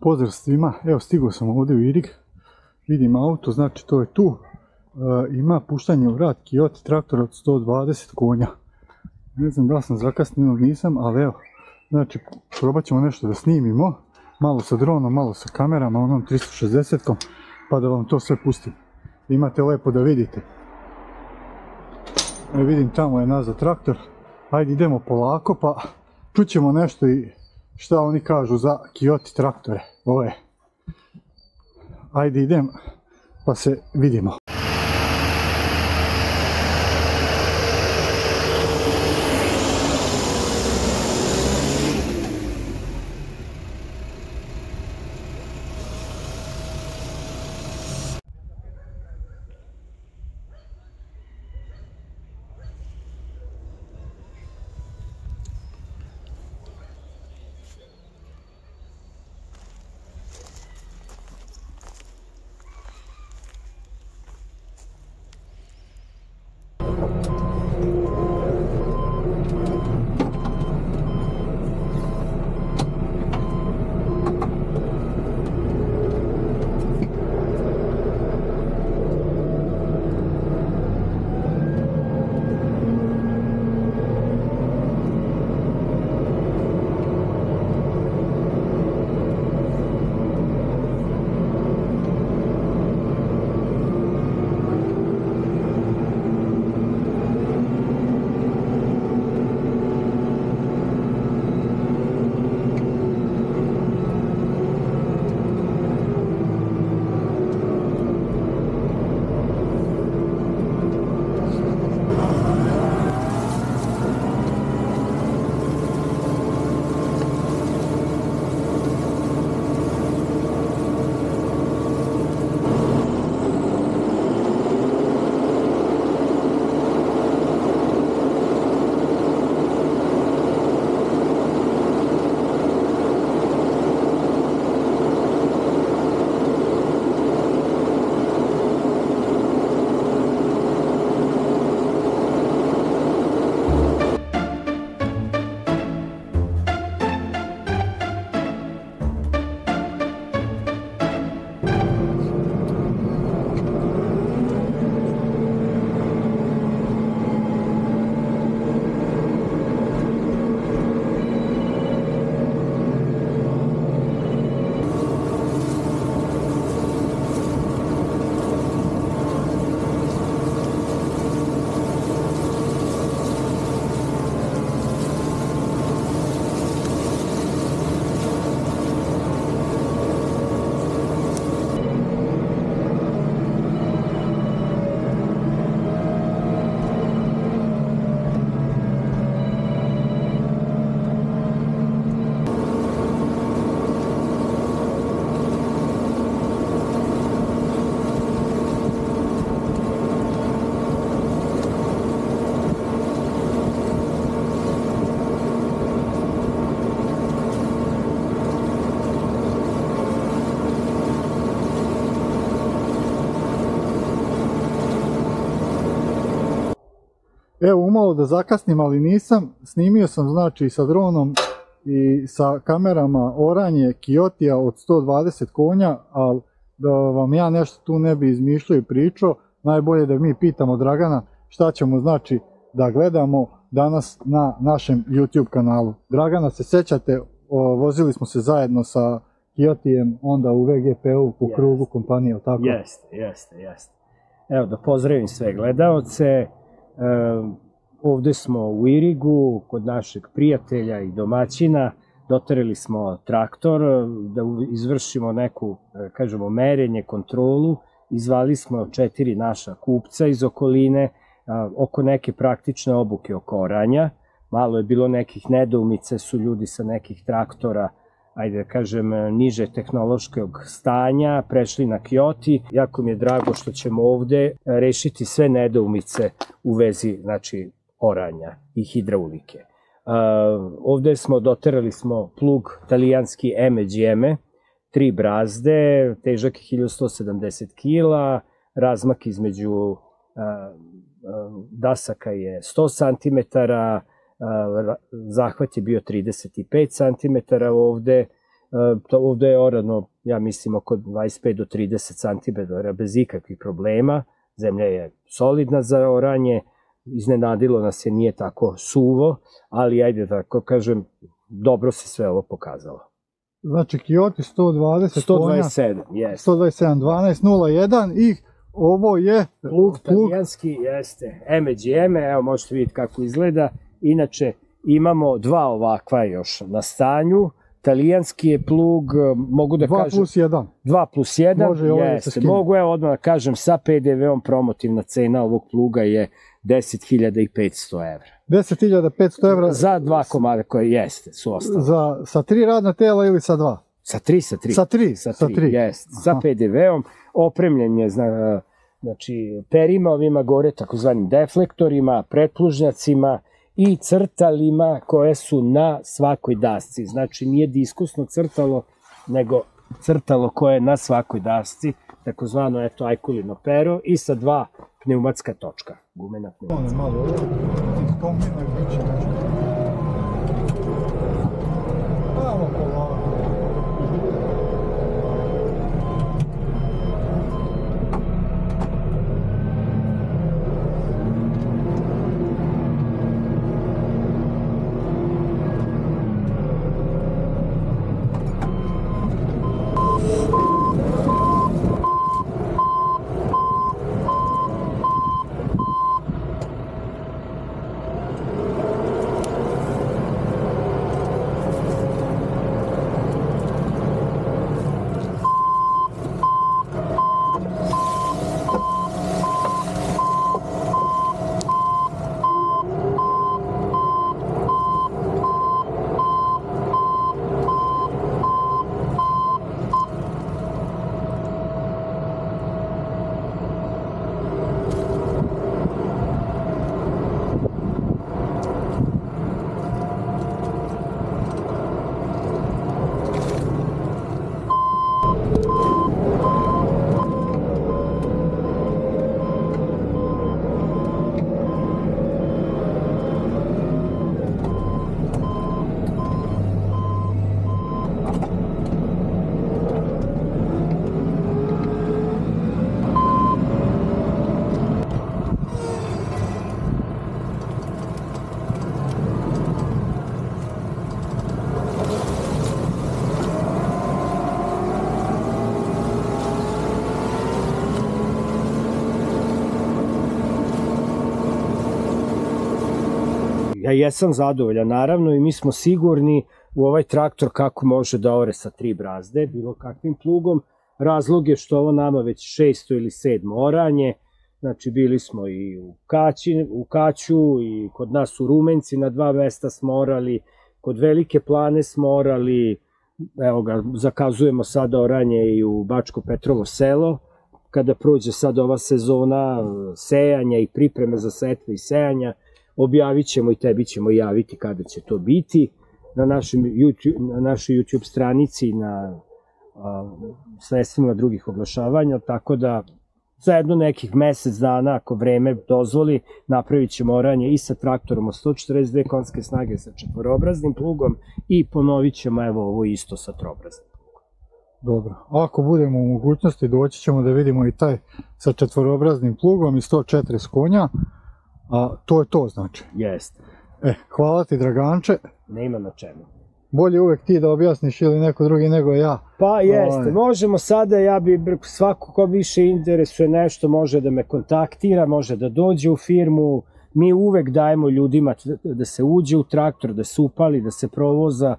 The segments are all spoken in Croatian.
Pozdrav svima, evo stigao sam ovdje u Irig, vidim auto, znači to je tu, ima puštanje u rad Kiyoti traktor od 120 konja. Ne znam da li sam zakasnio ili nisam, ali evo, znači probat ćemo nešto da snimimo, malo sa dronom, malo sa kamerama, onom 360-kom, pa da vam to sve pustim. Imate lepo da vidite. Evo vidim tamo je nazad traktor, ajde idemo polako pa čućemo nešto i šta oni kažu za Kiyoti traktore, ove. Ajde idem pa se vidimo. Evo umalo da zakasnim, ali nisam, snimio sam znači sa dronom i sa kamerama oranje Kiyotija od 120 konja, ali da vam ja nešto tu ne bi izmišljao i pričao, najbolje da mi pitamo Dragana šta ćemo znači da gledamo danas na našem YouTube kanalu. Dragana, se sjećate, vozili smo se zajedno sa Kiyotijem onda u VGP-u po krugu kompanije, tako? Jeste. Evo da pozdravim sve gledaoce. Ovdje smo u Irigu kod našeg prijatelja i domaćina, doterali smo traktor da izvršimo neku, kažemo, merenje, kontrolu, izvali smo 4 naša kupca iz okoline oko neke praktične obuke oko oranja. Malo je bilo nekih nedoumice, su ljudi sa nekih traktora, ajde da kažem, niže tehnološkog stanja, prešli na Kiyoti. Jako mi je drago što ćemo ovde rešiti sve nedoumice u vezi, znači, oranja i hidraulike. Ovde doterali smo plug talijanski EGM, 3 brazde, težak 1170 kg, razmak između dasaka je 100 cm, zahvat je bio 35 cm ovde. Ovde je orano, ja mislim, oko 25 do 30 cm bez ikakvih problema. Zemlja je solidna za oranje, iznenadilo nas je, nije tako suvo, ali ajde tako kažem, dobro se sve ovo pokazalo. Znači Kioti 120 127, jes. 127, 12.01 i ovo je plug talijanski, jeste, MGM, evo možete vidjeti kako izgleda. Inače, imamo dva ovakva još na stanju. Talijanski je plug, mogu da kažem... 2+1. 2+1, jeste. Mogu, evo odmah da kažem, sa PDV-om promotivna cena ovog pluga je 10.500 evra. 10.500 evra? Za dva komada koje jeste, su ostale. Sa 3 radna tela ili sa 2? Sa 3, sa 3. Sa 3, jeste. Sa PDV-om, opremljen je, znači, perima ovima gore, takozvanim deflektorima, pretplužnjacima i crtalima koje su na svakoj dasci. Znači, nije diskusno crtalo, nego crtalo koje je na svakoj dasci, takozvano, eto, ajkulino pero i sa 2 pneumatska točka, gumena pneumatska. Malo ovo, iskombina i biće nešto. Malo polako. Ja jesam zadovoljan, naravno, i mi smo sigurni u ovaj traktor kako može da ore sa 3 brazde, bilo kakvim plugom. Razlog je što ovo nama već 6. ili 7. oranje, znači bili smo i u Kaću i kod nas u Rumenci na 2 mesta smo orali, kod Velike Plane smo orali, evo ga, zakazujemo sada oranje i u Bačko Petrovo selo. Kada prođe sad ova sezona sejanja i pripreme za setve i sejanja, objavit ćemo i tebi ćemo javiti kada će to biti na našoj YouTube stranici, na sredstvima drugih oglašavanja, tako da za jedno nekih mesec dana, ako vreme dozvoli, napravit ćemo oranje i sa traktorom od 142 konjske snage sa četvorobraznim plugom i ponovit ćemo evo ovo isto sa trobraznim. Dobro, ako budemo u mogućnosti doći ćemo da vidimo i taj sa četvorobraznim plugom i 140 konja. A to je to, znači? Jeste. Hvala ti, Draganče. Nema na čemu. Bolje uvek ti da objasniš ili neko drugi nego ja. Pa jeste, možemo sada, ja bi svako ko više interesuje nešto može da me kontaktira, može da dođe u firmu. Mi uvek dajemo ljudima da se uđe u traktor, da se upali, da se provoza.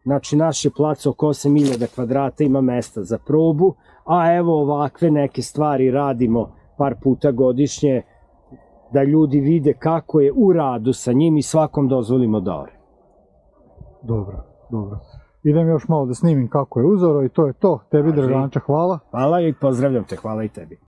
Znači, naš je plac oko 8.000 kvadrata, ima mesta za probu, a evo ovakve neke stvari radimo par puta godišnje, da ljudi vide kako je u radu sa njim i svakom dozvolimo da ore. Dobro, dobro. Idem još malo da snimim kako je uzoro i to je to. Tebi, Draganče, hvala. Hvala i pozdravljam te, hvala i tebi.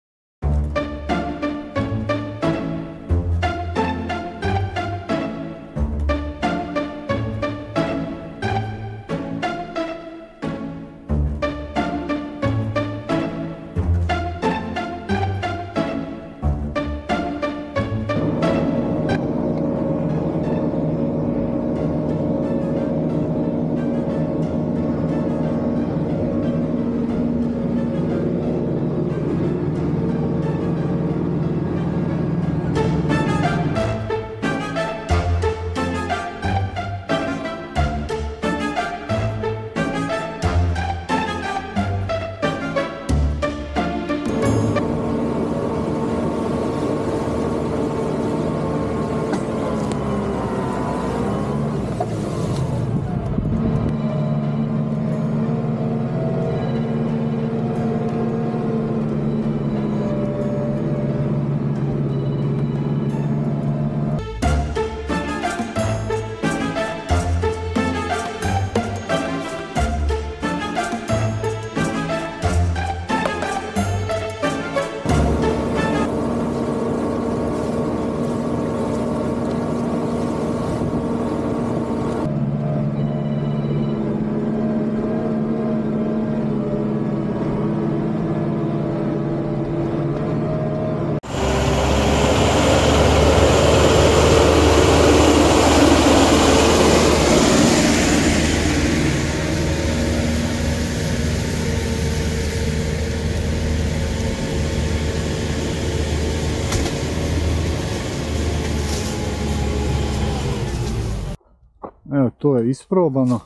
to je isprobano.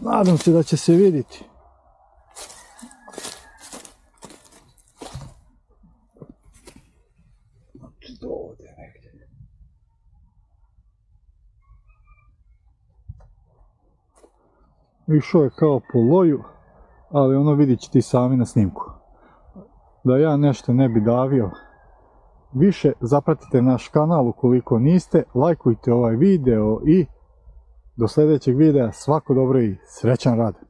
Nadam se da će se vidjeti. Ovdje negdje. Išao je kao po loju, ali ono vidit ćete i sami na snimku. Da ja nešto ne bi davio više, zapratite naš kanal ukoliko niste, lajkujte ovaj video i do sljedećeg videa svako dobro i srećan rad.